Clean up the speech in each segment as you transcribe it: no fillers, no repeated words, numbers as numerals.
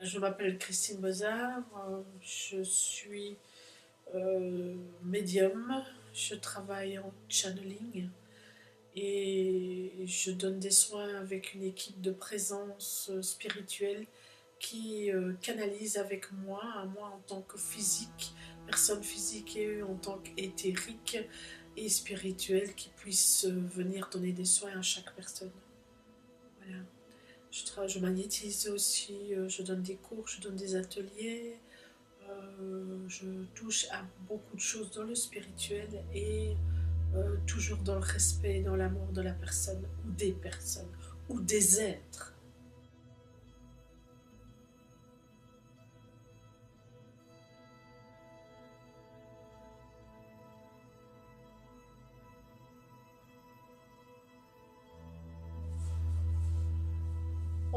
Je m'appelle Christine Bozard, je suis médium, je travaille en channeling et je donne des soins avec une équipe de présence spirituelle qui canalise avec moi en tant que physique, personne physique et eux en tant qu'éthérique et spirituel qui puissent venir donner des soins à chaque personne. Voilà. Je magnétise aussi, je donne des cours, je donne des ateliers, je touche à beaucoup de choses dans le spirituel et toujours dans le respect et dans l'amour de la personne ou des êtres.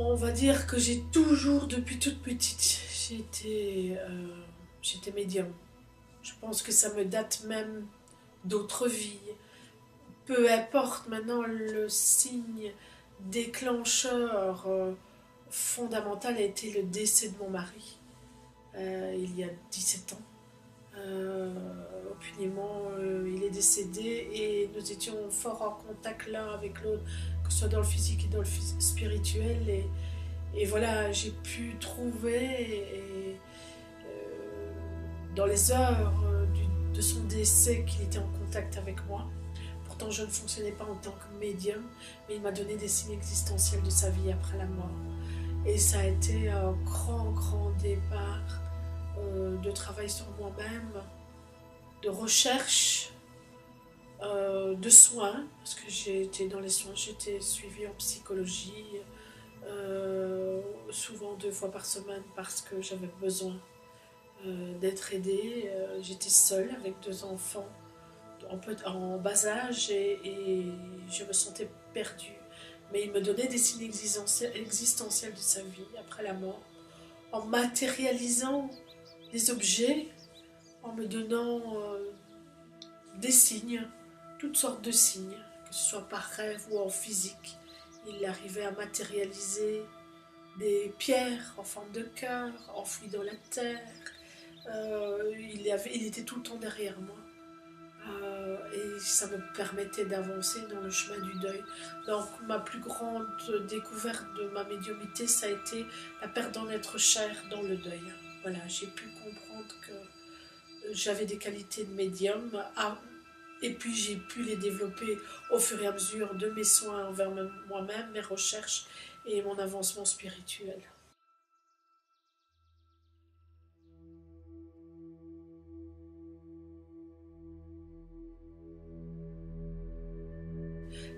On va dire que j'ai toujours, depuis toute petite, j'étais médium. Je pense que ça me date même d'autres vies. Peu importe maintenant le signe déclencheur fondamental a été le décès de mon mari il y a 17 ans. Opiniâmement, il est décédé et nous étions fort en contact l'un avec l'autre, que ce soit dans le physique et dans le spirituel. Et voilà, j'ai pu trouver dans les heures de son décès qu'il était en contact avec moi. Pourtant, je ne fonctionnais pas en tant que médium, mais il m'a donné des signes existentiels de sa vie après la mort. Et ça a été un grand, grand départ de travail sur moi-même, de recherche, de soins, parce que j'ai été dans les soins, j'étais suivie en psychologie, souvent 2 fois par semaine parce que j'avais besoin d'être aidée. J'étais seule avec 2 enfants en bas âge et je me sentais perdue. Mais il me donnait des signes existentiels de sa vie après la mort, en matérialisant des objets, en me donnant des signes, toutes sortes de signes, que ce soit par rêve ou en physique. Il arrivait à matérialiser des pierres en forme de cœur, enfouies dans la terre. Il était tout le temps derrière moi. Et ça me permettait d'avancer dans le chemin du deuil. Donc ma plus grande découverte de ma médiumnité, ça a été la perte d'un être cher dans le deuil. Voilà, j'ai pu comprendre que j'avais des qualités de médium et puis j'ai pu les développer au fur et à mesure de mes soins envers moi-même, mes recherches et mon avancement spirituel.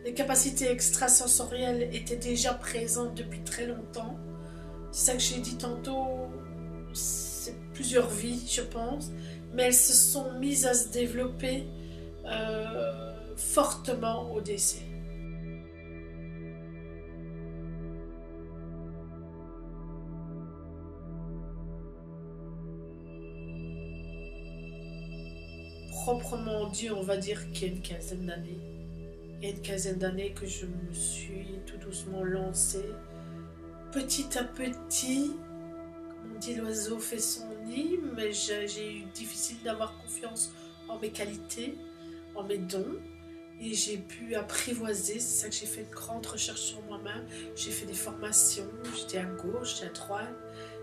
Les capacités extrasensorielles étaient déjà présentes depuis très longtemps. C'est ça que j'ai dit tantôt, c'est plusieurs vies, je pense, mais elles se sont mises à se développer fortement au décès. Proprement dit, on va dire qu'il y a une quinzaine d'années. Il y a une quinzaine d'années que je me suis tout doucement lancée, petit à petit. Comme on dit, l'oiseau fait son nid, mais j'ai eu difficile d'avoir confiance en mes qualités, en mes dons. Et j'ai pu apprivoiser, c'est ça que j'ai fait de grandes recherches sur moi-même. J'ai fait des formations, j'étais à gauche, j'étais à droite.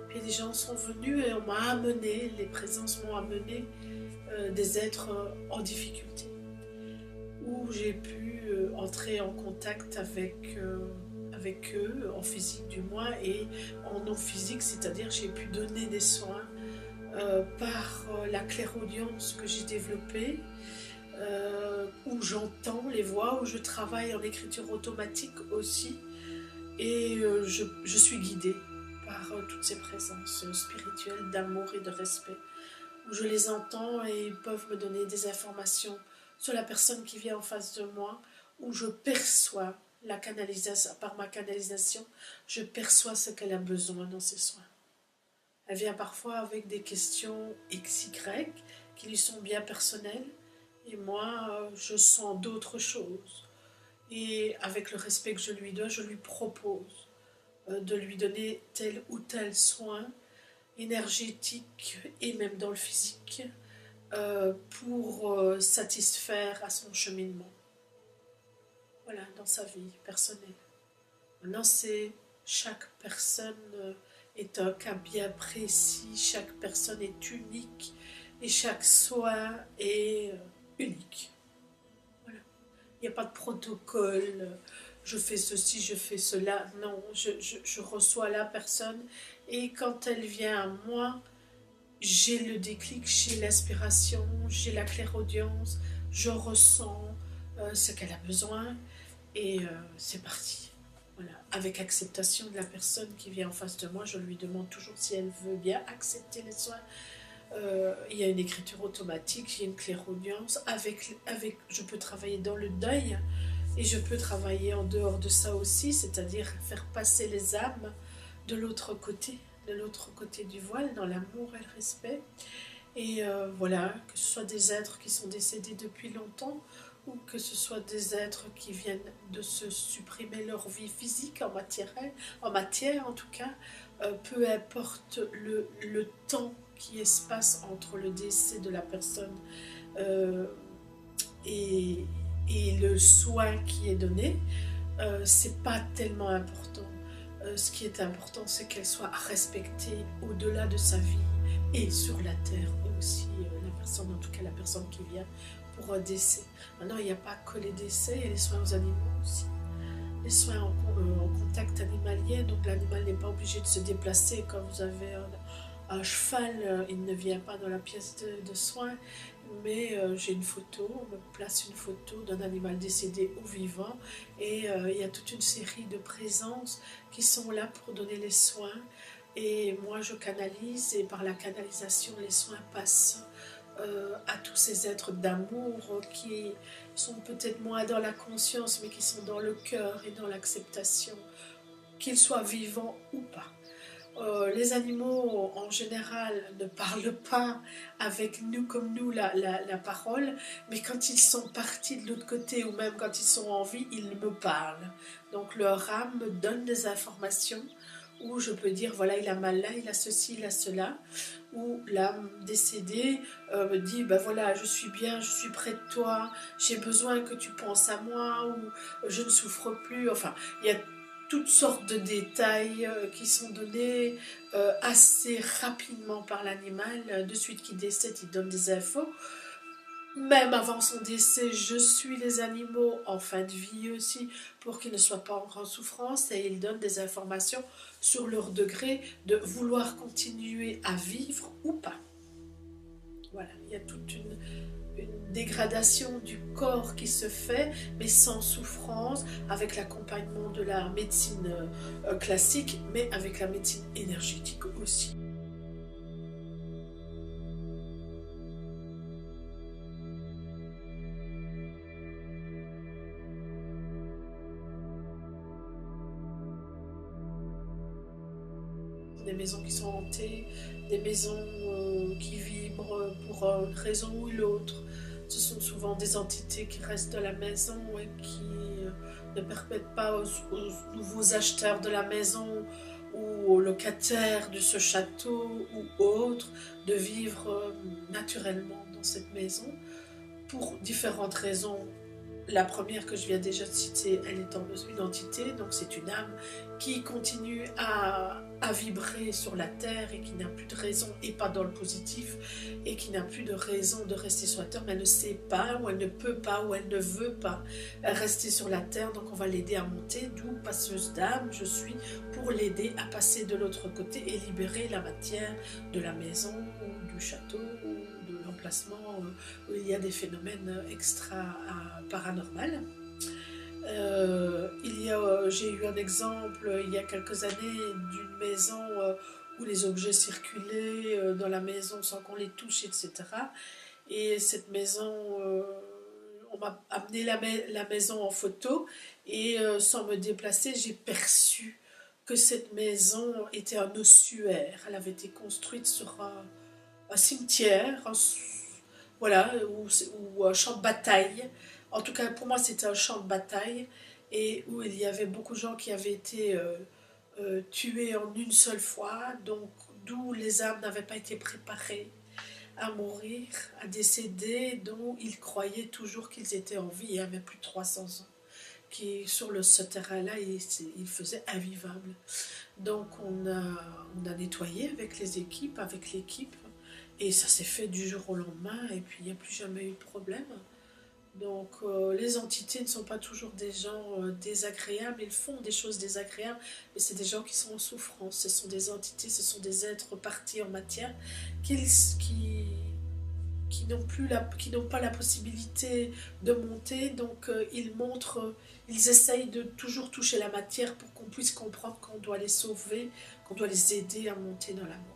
Puis des gens sont venus et on m'a amené, les présences m'ont amené des êtres en difficulté. Où j'ai pu entrer en contact avec eux, en physique du moins, et en non physique, c'est-à-dire j'ai pu donner des soins par la clairaudience que j'ai développée, où j'entends les voix, où je travaille en écriture automatique aussi, et je suis guidée par toutes ces présences spirituelles d'amour et de respect, où je les entends et ils peuvent me donner des informations sur la personne qui vient en face de moi, où je perçois la canalisation, par ma canalisation, je perçois ce qu'elle a besoin dans ses soins. Elle vient parfois avec des questions XY qui lui sont bien personnelles, et moi, je sens d'autres choses. Et avec le respect que je lui dois, je lui propose de lui donner tel ou tel soin énergétique et même dans le physique pour satisfaire à son cheminement. Voilà, dans sa vie personnelle. Maintenant, c'est chaque personne est un cas bien précis, chaque personne est unique et chaque soin est unique. Voilà. Il n'y a pas de protocole, je fais ceci, je fais cela. Non, je reçois la personne et quand elle vient à moi, j'ai le déclic, j'ai l'inspiration, j'ai la clairaudience, je ressens ce qu'elle a besoin et c'est parti. Voilà. Avec acceptation de la personne qui vient en face de moi, je lui demande toujours si elle veut bien accepter les soins. Il y a une écriture automatique, il y a une clairaudience. Je peux travailler dans le deuil et je peux travailler en dehors de ça aussi, c'est-à-dire faire passer les âmes de l'autre côté du voile, dans l'amour et le respect. Et voilà, que ce soit des êtres qui sont décédés depuis longtemps ou que ce soit des êtres qui viennent de se supprimer leur vie physique en matière en tout cas, peu importe le temps qui espace entre le décès de la personne et, et le soin qui est donné, c'est pas tellement important. Ce qui est important, c'est qu'elle soit respectée au-delà de sa vie et sur la terre aussi, la personne, en tout cas la personne qui vient pour un décès. Maintenant, il n'y a pas que les décès, il y a les soins aux animaux aussi. Les soins en contact animalier, donc l'animal n'est pas obligé de se déplacer. Quand vous avez un cheval, il ne vient pas dans la pièce de soins, mais j'ai une photo, on me place une photo d'un animal décédé ou vivant, et il y a toute une série de présences qui sont là pour donner les soins, et moi je canalise, et par la canalisation les soins passent à tous ces êtres d'amour qui sont peut-être moins dans la conscience, mais qui sont dans le cœur et dans l'acceptation, qu'ils soient vivants ou pas. Les animaux en général ne parlent pas avec nous comme nous la parole, mais quand ils sont partis de l'autre côté ou même quand ils sont en vie, ils me parlent. Donc leur âme me donne des informations où je peux dire voilà, il a mal là, il a ceci, il a cela, ou l'âme décédée me dit ben voilà, je suis bien, je suis près de toi, j'ai besoin que tu penses à moi, ou je ne souffre plus. Enfin, il y a toutes sortes de détails qui sont donnés assez rapidement par l'animal. De suite qu'il décède, il donne des infos. Même avant son décès, je suis les animaux en fin de vie aussi pour qu'ils ne soient pas en souffrance, et ils donnent des informations sur leur degré de vouloir continuer à vivre ou pas. Voilà, il y a toute une dégradation du corps qui se fait, mais sans souffrance, avec l'accompagnement de la médecine classique, mais avec la médecine énergétique aussi. Des maisons qui sont hantées, des maisons qui vibrent pour une raison ou l'autre. Ce sont souvent des entités qui restent dans la maison et qui ne permettent pas aux nouveaux acheteurs de la maison ou aux locataires de ce château ou autres de vivre naturellement dans cette maison pour différentes raisons. La première que je viens déjà de citer, elle est une entité, donc c'est une âme qui continue à vibrer sur la terre et qui n'a plus de raison, et pas dans le positif, et qui n'a plus de raison de rester sur la terre, mais elle ne sait pas, ou elle ne peut pas, ou elle ne veut pas rester sur la terre, donc on va l'aider à monter, d'où passeuse d'âme, je suis pour l'aider à passer de l'autre côté et libérer la matière de la maison, ou du château, ou de l'emplacement où il y a des phénomènes paranormaux. J'ai eu un exemple il y a quelques années d'une maison où les objets circulaient dans la maison sans qu'on les touche, etc. Et cette maison, on m'a amené la maison en photo, et sans me déplacer, j'ai perçu que cette maison était un ossuaire. Elle avait été construite sur un cimetière, voilà, ou un champ de bataille. En tout cas, pour moi, c'était un champ de bataille, et où il y avait beaucoup de gens qui avaient été tués en une seule fois, donc d'où les âmes n'avaient pas été préparées à mourir, à décéder, dont ils croyaient toujours qu'ils étaient en vie. Il y avait plus de 300 ans. Qui, sur ce terrain-là, il faisait invivable. Donc on a nettoyé avec les équipes, avec l'équipe, et ça s'est fait du jour au lendemain, et puis il n'y a plus jamais eu de problème. Donc les entités ne sont pas toujours des gens désagréables, ils font des choses désagréables, mais c'est des gens qui sont en souffrance, ce sont des entités, ce sont des êtres partis en matière qui n'ont pas la possibilité de monter, donc ils essayent de toujours toucher la matière pour qu'on puisse comprendre qu'on doit les sauver, qu'on doit les aider à monter dans l'amour.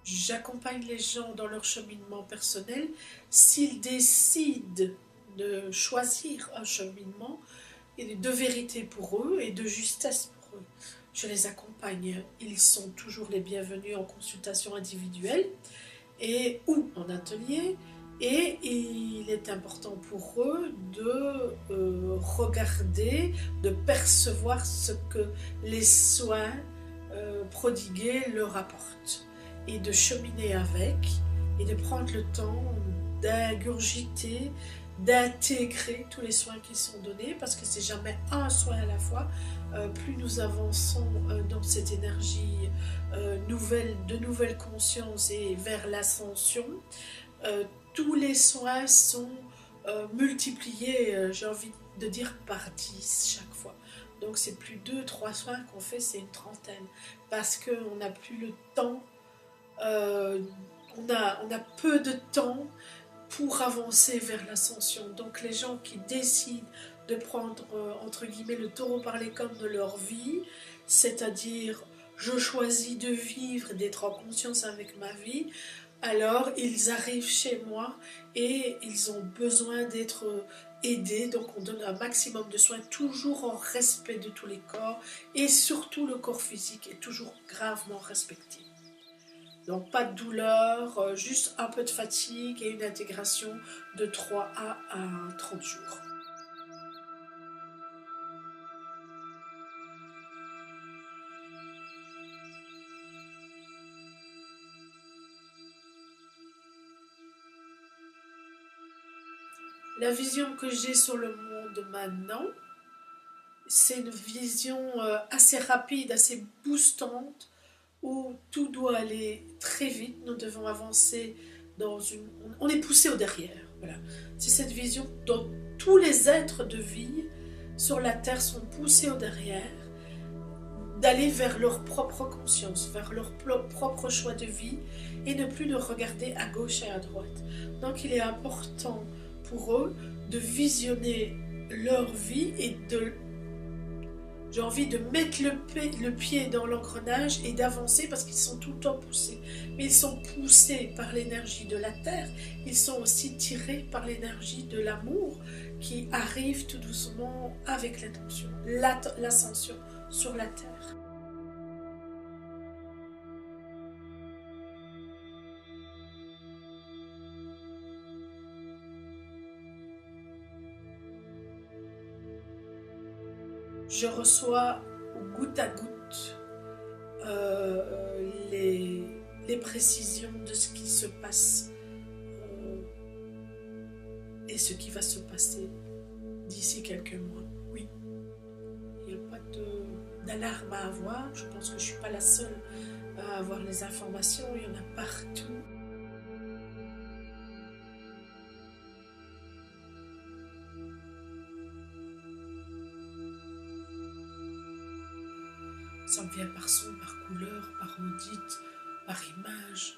J'accompagne les gens dans leur cheminement personnel. S'ils décident de choisir un cheminement de vérité pour eux et de justesse pour eux, je les accompagne. Ils sont toujours les bienvenus en consultation individuelle et ou en atelier. Et il est important pour eux de regarder, de percevoir ce que les soins prodigués leur apportent et de cheminer avec et de prendre le temps d'ingurgiter, d'intégrer tous les soins qui sont donnés parce que c'est jamais un soin à la fois. Plus nous avançons dans cette énergie de nouvelle conscience et vers l'ascension, tous les soins sont multipliés, j'ai envie de dire par 10 chaque fois. Donc c'est plus 2-3 soins qu'on fait, c'est une trentaine parce qu'on n'a plus le temps. On a peu de temps pour avancer vers l'ascension. Donc les gens qui décident de prendre entre guillemets le taureau par les cornes de leur vie, c'est-à-dire je choisis de vivre, d'être en conscience avec ma vie, alors ils arrivent chez moi et ils ont besoin d'être aidés. Donc on donne un maximum de soins, toujours en respect de tous les corps, et surtout le corps physique est toujours gravement respecté. Donc pas de douleur, juste un peu de fatigue et une intégration de 3 à 30 jours. La vision que j'ai sur le monde maintenant, c'est une vision assez rapide, assez boostante, où tout doit aller très vite, nous devons avancer dans une... On est poussé au derrière, voilà. C'est cette vision dont tous les êtres de vie sur la Terre sont poussés au derrière, d'aller vers leur propre conscience, vers leur propre choix de vie, et ne plus de regarder à gauche et à droite. Donc il est important pour eux de visionner leur vie et de... J'ai envie de mettre le pied dans l'engrenage et d'avancer parce qu'ils sont tout le temps poussés. Mais ils sont poussés par l'énergie de la terre, ils sont aussi tirés par l'énergie de l'amour qui arrive tout doucement avec l'intention, l'ascension sur la terre. Je reçois au goutte à goutte les précisions de ce qui se passe et ce qui va se passer d'ici quelques mois. Oui, il n'y a pas d'alarme à avoir. Je pense que je ne suis pas la seule à avoir les informations. Il y en a partout. Ça me vient par son, par couleur, par audite, par image,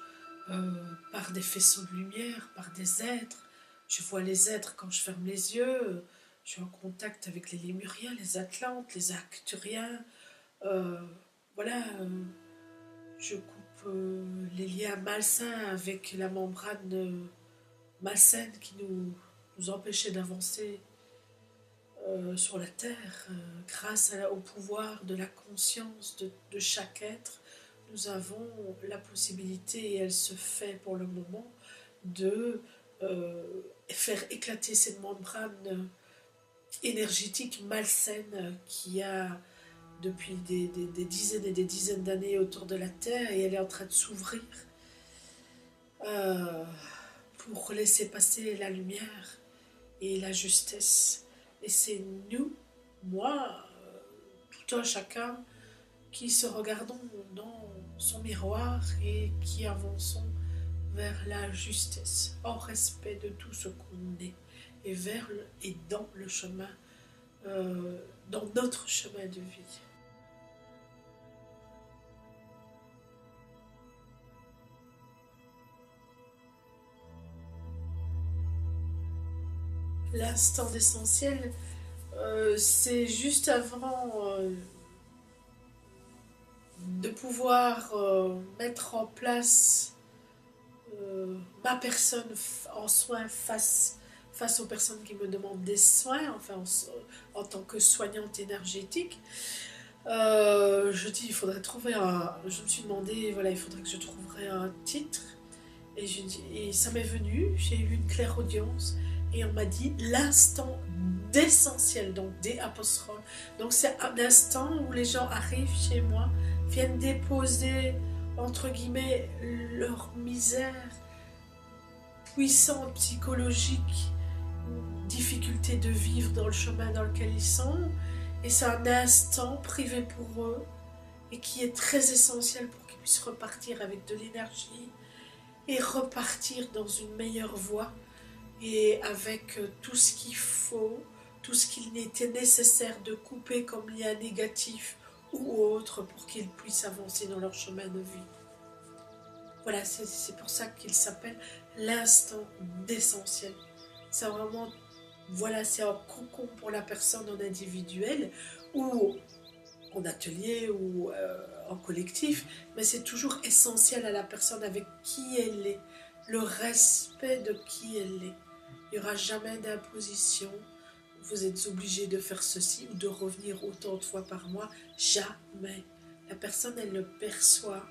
par des faisceaux de lumière, par des êtres. Je vois les êtres quand je ferme les yeux. Je suis en contact avec les Lémuriens, les Atlantes, les Arcturiens. Voilà, je coupe les liens malsains avec la membrane malsaine qui nous empêchait d'avancer sur la terre, grâce au pouvoir de la conscience de chaque être, nous avons la possibilité, et elle se fait pour le moment, de faire éclater cette membrane énergétique malsaine qui a depuis des dizaines et des dizaines d'années autour de la Terre, et elle est en train de s'ouvrir euh, pour laisser passer la lumière et la justesse. Et c'est nous, moi, tout un chacun, qui se regardons dans son miroir et qui avançons vers la justesse, en respect de tout ce qu'on est, et et dans le chemin, dans notre chemin de vie. L'instant d'essentiel, c'est juste avant de pouvoir mettre en place ma personne en soins face aux personnes qui me demandent des soins, enfin en tant que soignante énergétique. Je dis, il faudrait trouver un. Je me suis demandé, voilà, il faudrait que je trouverais un titre. Et ça m'est venu, j'ai eu une claire audience et on m'a dit l'instant d'essentiel, donc des apostrophes. Donc c'est un instant où les gens arrivent chez moi, viennent déposer, entre guillemets, leur misère puissante, psychologique, difficulté de vivre dans le chemin dans lequel ils sont. Et c'est un instant privé pour eux et qui est très essentiel pour qu'ils puissent repartir avec de l'énergie et repartir dans une meilleure voie et avec tout ce qu'il faut, tout ce qu'il était nécessaire de couper comme lien négatif ou autre pour qu'ils puissent avancer dans leur chemin de vie. Voilà, c'est pour ça qu'il s'appelle l'instant d'essentiel. C'est vraiment, voilà, c'est un cocon pour la personne en individuel ou en atelier ou en collectif, mais c'est toujours essentiel à la personne avec qui elle est, le respect de qui elle est. Il n'y aura jamais d'imposition, vous êtes obligé de faire ceci ou de revenir autant de fois par mois, jamais. La personne, elle le perçoit,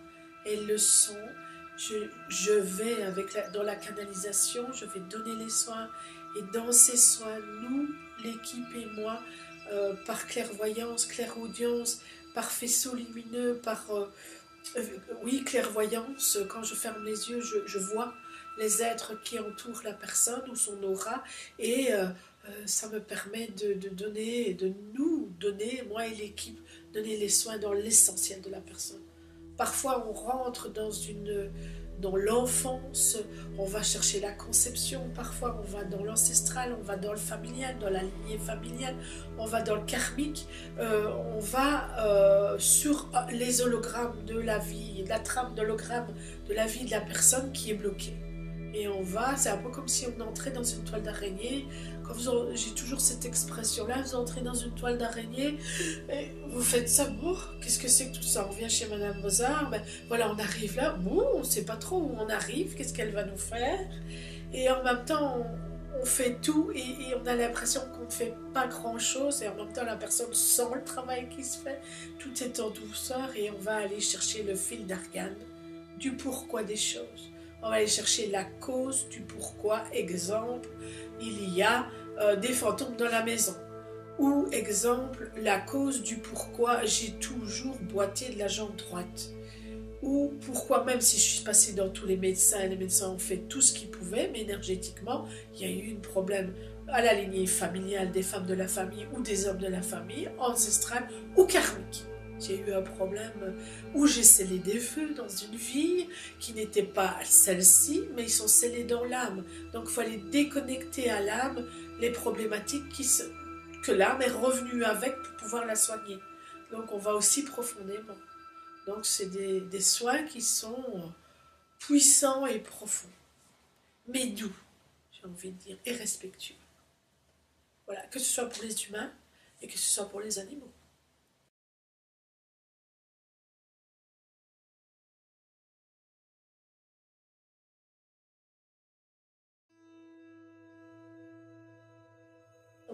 elle le sent. Je vais dans la canalisation, je vais donner les soins, et dans ces soins, nous, l'équipe et moi, par clairvoyance, clairaudience, par faisceau lumineux, oui, clairvoyance, quand je ferme les yeux, je vois les êtres qui entourent la personne ou son aura, et ça me permet de donner, de nous donner, moi et l'équipe, donner les soins dans l'essentiel de la personne. Parfois, on rentre dans l'enfance, on va chercher la conception, parfois on va dans l'ancestral, on va dans le familial, dans la lignée familiale, on va dans le karmique, on va sur les hologrammes de la vie, la trame d'hologramme de la vie de la personne qui est bloquée. Et on va, c'est un peu comme si on entrait dans une toile d'araignée. J'ai toujours cette expression-là, vous entrez dans une toile d'araignée, et vous faites ça, bon, qu'est-ce que c'est que tout ça? On vient chez Madame Mozart, ben voilà, on arrive là, bon, on ne sait pas trop où on arrive, qu'est-ce qu'elle va nous faire? Et en même temps, on fait tout et on a l'impression qu'on ne fait pas grand-chose, et en même temps, la personne sent le travail qui se fait, tout est en douceur, et on va aller chercher le fil d'Ariane du pourquoi des choses. On va aller chercher la cause du pourquoi. Exemple, il y a des fantômes dans la maison. Ou exemple, la cause du pourquoi j'ai toujours boité de la jambe droite. Ou pourquoi, même si je suis passée dans tous les médecins, et les médecins ont fait tout ce qu'ils pouvaient, mais énergétiquement, il y a eu un problème à la lignée familiale des femmes de la famille ou des hommes de la famille, ancestral ou karmique. J'ai eu un problème où j'ai scellé des feux dans une vie qui n'était pas celle-ci, mais ils sont scellés dans l'âme. Donc il faut aller déconnecter à l'âme les problématiques que l'âme est revenue avec pour pouvoir la soigner. Donc on va aussi profondément. Donc c'est des soins qui sont puissants et profonds, mais doux, j'ai envie de dire, et respectueux. Voilà, que ce soit pour les humains et que ce soit pour les animaux.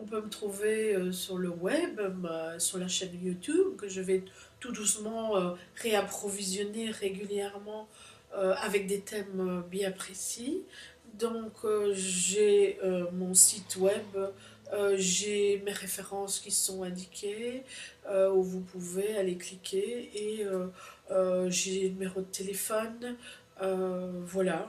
On peut me trouver sur le web, sur la chaîne YouTube, que je vais tout doucement réapprovisionner régulièrement avec des thèmes bien précis. Donc j'ai mon site web, j'ai mes références qui sont indiquées, où vous pouvez aller cliquer, et j'ai le numéro de téléphone, voilà.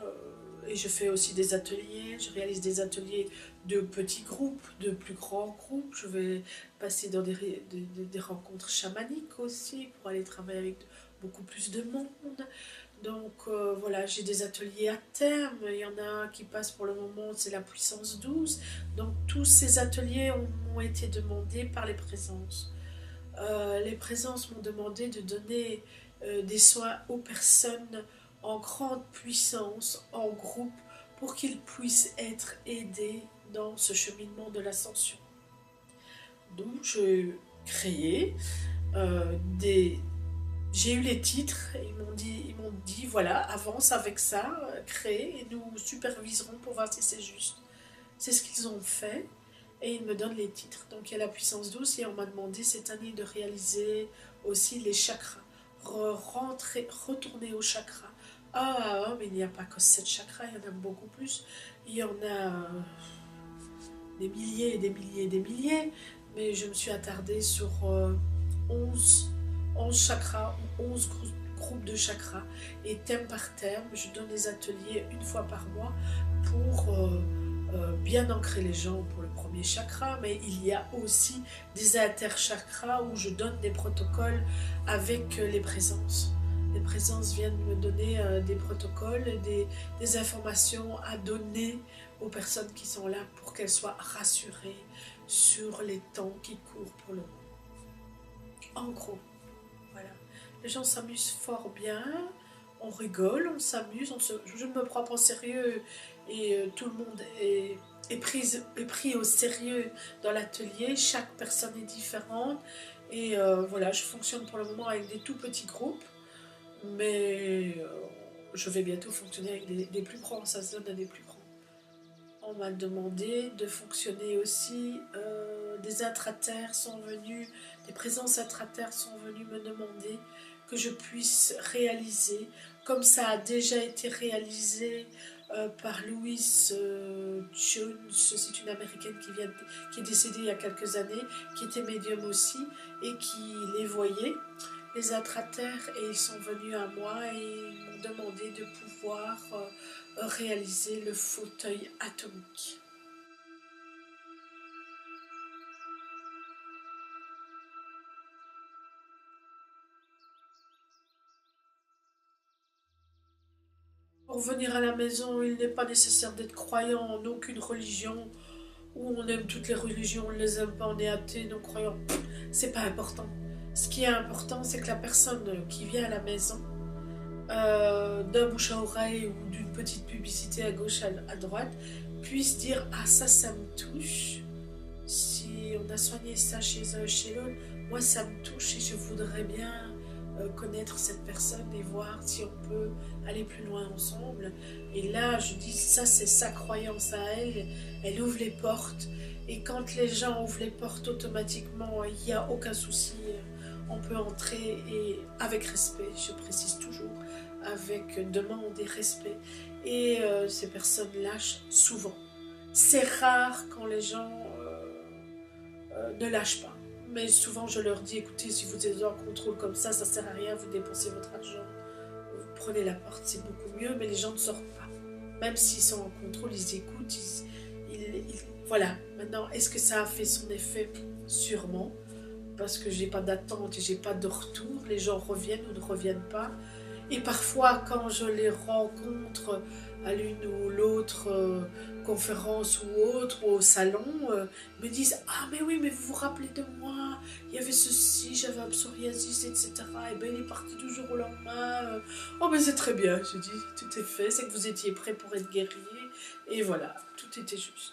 Et je fais aussi des ateliers, je réalise des ateliers de petits groupes, de plus grands groupes. Je vais passer dans des rencontres chamaniques aussi pour aller travailler avec beaucoup plus de monde. Donc voilà, j'ai des ateliers à terme. Il y en a un qui passe pour le moment, c'est la puissance 12. Donc tous ces ateliers ont été demandés par les présences. Les présences m'ont demandé de donner des soins aux personnes en grande puissance, en groupe, pour qu'ils puissent être aidés dans ce cheminement de l'ascension. Donc j'ai créé des... J'ai eu les titres, et ils m'ont dit voilà, avance avec ça, crée, et nous superviserons pour voir si c'est juste. C'est ce qu'ils ont fait, et ils me donnent les titres. Donc il y a la puissance 12, et on m'a demandé cette année de réaliser aussi les chakras. Retourner aux chakras. Mais il n'y a pas que 7 chakras, il y en a beaucoup plus. Il y en a des milliers et des milliers et des milliers, mais je me suis attardée sur 11 chakras, ou 11 groupes de chakras, et thème par thème. Je donne des ateliers une fois par mois pour bien ancrer les gens pour le premier chakra, mais il y a aussi des interchakras où je donne des protocoles avec les présences. Les présences viennent me donner des protocoles, des informations à donner aux personnes qui sont là pour qu'elles soient rassurées sur les temps qui courent pour le moment. En gros, voilà. Les gens s'amusent fort bien, on rigole, on s'amuse, je ne me prends pas au sérieux, et tout le monde est pris au sérieux dans l'atelier. Chaque personne est différente, et voilà, je fonctionne pour le moment avec des tout petits groupes, mais je vais bientôt fonctionner avec des plus grands, ça se donne à des plus grands. On m'a demandé de fonctionner aussi, des intraterres sont venus, des présences intraterres sont venus me demander que je puisse réaliser, comme ça a déjà été réalisé par Louise Jones, c'est une américaine qui est décédée il y a quelques années, qui était médium aussi, et qui les voyait, les intraterres, et ils sont venus à moi et ils m'ont demandé de pouvoir réaliser le fauteuil atomique. Pour venir à la maison, il n'est pas nécessaire d'être croyant en aucune religion, ou on aime toutes les religions, on ne les aime pas, on est athée, non croyant. C'est pas important. Ce qui est important, c'est que la personne qui vient à la maison, d'un bouche à oreille ou d'une petite publicité à gauche, à droite, puisse dire ah, ça me touche. Si on a soigné ça chez un, chez l'autre, moi ça me touche et je voudrais bien connaître cette personne et voir si on peut aller plus loin ensemble. Et là, je dis, ça c'est sa croyance à elle, elle ouvre les portes. Et quand les gens ouvrent les portes, automatiquement, il n'y a aucun souci. On peut entrer, et avec respect, je précise toujours, avec demande et respect. Et ces personnes lâchent souvent. C'est rare quand les gens ne lâchent pas. Mais souvent, je leur dis, écoutez, si vous êtes en contrôle comme ça ne sert à rien, vous dépensez votre argent, vous prenez la porte, c'est beaucoup mieux, mais les gens ne sortent pas. Même s'ils sont en contrôle, ils écoutent, voilà. Maintenant, est-ce que ça a fait son effet? Sûrement, parce que j'ai pas d'attente et j'ai pas de retour. Les gens reviennent ou ne reviennent pas. Et parfois, quand je les rencontre à l'une ou l'autre conférence ou autre, ou au salon, me disent ah mais oui, mais vous vous rappelez de moi, il y avait ceci, j'avais un psoriasis, etc. Et ben il est parti du jour au lendemain. Oh mais c'est très bien, je dis, tout est fait, c'est que vous étiez prêt pour être guéri, et voilà, tout était juste.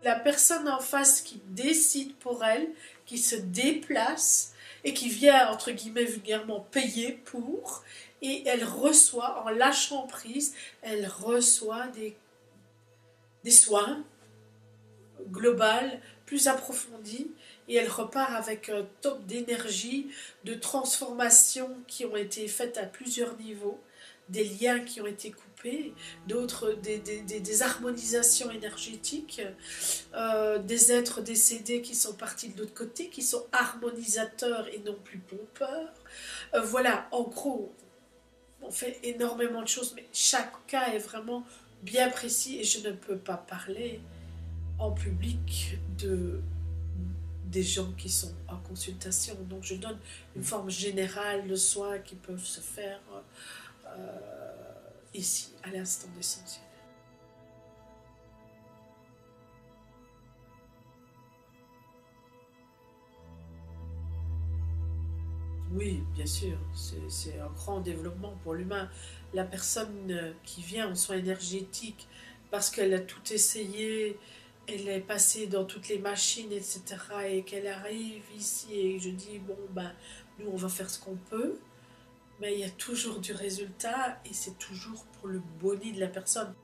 La personne en face qui décide pour elle, qui se déplace, et qui vient, entre guillemets, vulgairement payer pour, et elle reçoit, en lâchant prise, elle reçoit des soins global, plus approfondie, et elle repart avec un top d'énergie, de transformations qui ont été faites à plusieurs niveaux, des liens qui ont été coupés, d'autres, des harmonisations énergétiques, des êtres décédés qui sont partis de l'autre côté, qui sont harmonisateurs et non plus pompeurs. Voilà, en gros, on fait énormément de choses, mais chaque cas est vraiment bien précis et je ne peux pas parler en public des gens qui sont en consultation. Donc je donne une forme générale de soins qui peuvent se faire ici, à l'instant d'essentiel. Oui, bien sûr, c'est un grand développement pour l'humain. La personne qui vient en soins énergétiques parce qu'elle a tout essayé, elle est passée dans toutes les machines, etc. et qu'elle arrive ici et je dis, bon, ben, nous, on va faire ce qu'on peut, mais il y a toujours du résultat et c'est toujours pour le bonheur de la personne.